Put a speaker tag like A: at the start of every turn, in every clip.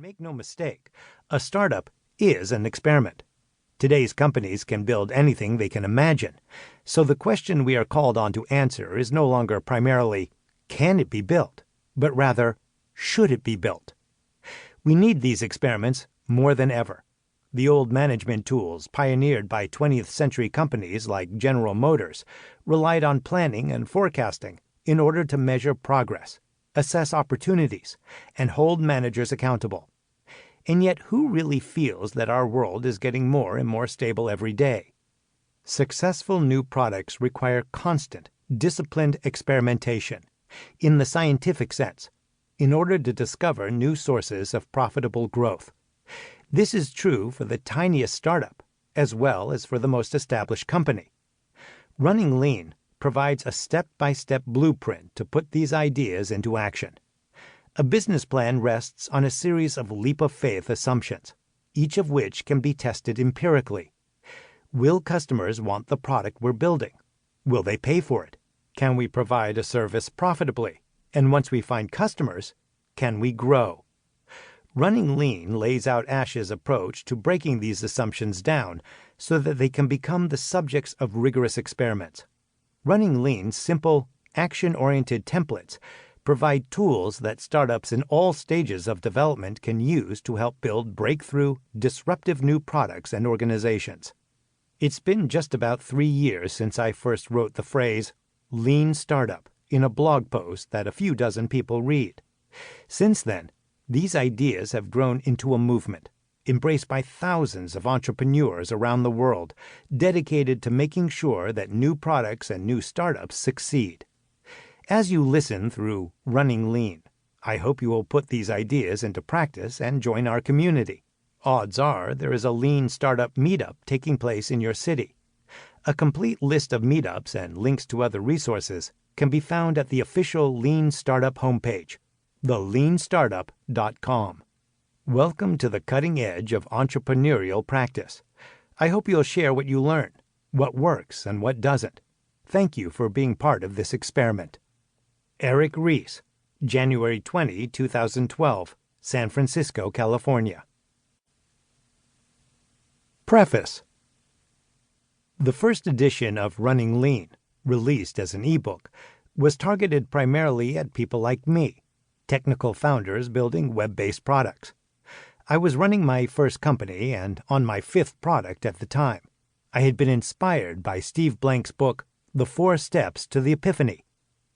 A: Make no mistake, a startup is an experiment. Today's companies can build anything they can imagine, so the question we are called on to answer is no longer primarily, can it be built, but rather, should it be built? We need these experiments more than ever. The old management tools pioneered by 20th century companies like General Motors relied on planning and forecasting in order to measure progress, assess opportunities, and hold managers accountable. And yet, who really feels that our world is getting more and more stable every day? Successful new products require constant, disciplined experimentation, in the scientific sense, in order to discover new sources of profitable growth. This is true for the tiniest startup, as well as for the most established company. Running lean provides a step-by-step blueprint to put these ideas into action. A business plan rests on a series of leap-of-faith assumptions, each of which can be tested empirically. Will customers want the product we're building? Will they pay for it? Can we provide a service profitably? And once we find customers, can we grow? Running lean lays out Ash's approach to breaking these assumptions down so that they can become the subjects of rigorous experiments. Running lean's simple, action-oriented templates provide tools that startups in all stages of development can use to help build breakthrough, disruptive new products and organizations. It's been just about 3 years since I first wrote the phrase, lean startup, in a blog post that a few dozen people read. Since then, these ideas have grown into a movement, embraced by thousands of entrepreneurs around the world, dedicated to making sure that new products and new startups succeed. As you listen through Running Lean, I hope you will put these ideas into practice and join our community. Odds are there is a lean startup meetup taking place in your city. A complete list of meetups and links to other resources can be found at the official Lean Startup homepage, theleanstartup.com. Welcome to the cutting edge of entrepreneurial practice. I hope you'll share what you learn, what works and what doesn't. Thank you for being part of this experiment. Eric Ries, January 20, 2012, San Francisco, California. Preface. The first edition of Running Lean, released as an ebook, was targeted primarily at people like me, technical founders building web-based products. I was running my first company and on my 5th product at the time. I had been inspired by Steve Blank's book, The 4 Steps to the Epiphany,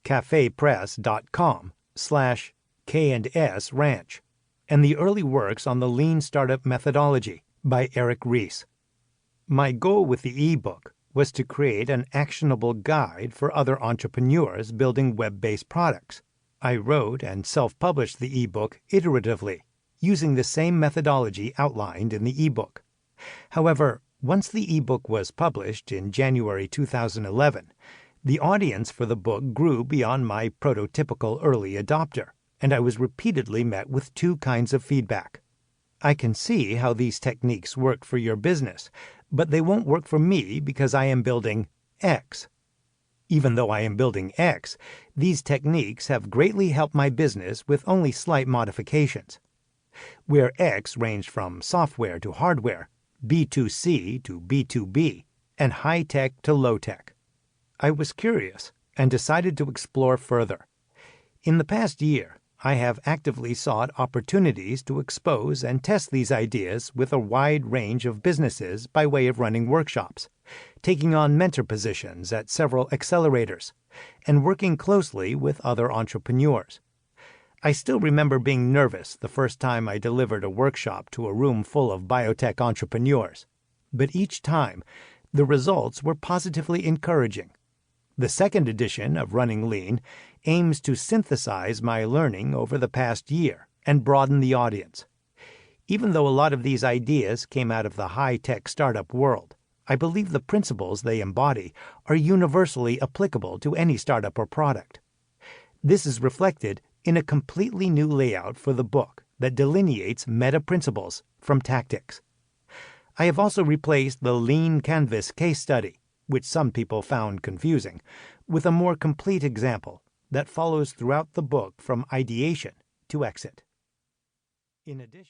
A: cafepress.com/K&S Ranch, and the early works on the Lean Startup Methodology by Eric Ries. My goal with the ebook was to create an actionable guide for other entrepreneurs building web-based products. I wrote and self-published the ebook iteratively, using the same methodology outlined in the ebook. However, once the ebook was published in January 2011, the audience for the book grew beyond my prototypical early adopter, and I was repeatedly met with 2 kinds of feedback. I can see how these techniques work for your business, but they won't work for me because I am building X. Even though I am building X, these techniques have greatly helped my business with only slight modifications. Where X ranged from software to hardware, B2C to B2B, and high-tech to low-tech. I was curious and decided to explore further. In the past year, I have actively sought opportunities to expose and test these ideas with a wide range of businesses by way of running workshops, taking on mentor positions at several accelerators, and working closely with other entrepreneurs. I still remember being nervous the first time I delivered a workshop to a room full of biotech entrepreneurs, but each time the results were positively encouraging. The second edition of Running Lean aims to synthesize my learning over the past year and broaden the audience. Even though a lot of these ideas came out of the high-tech startup world, I believe the principles they embody are universally applicable to any startup or product. This is reflected in a completely new layout for the book that delineates meta-principles from tactics. I have also replaced the Lean Canvas case study, which some people found confusing, with a more complete example that follows throughout the book from ideation to exit. In addition,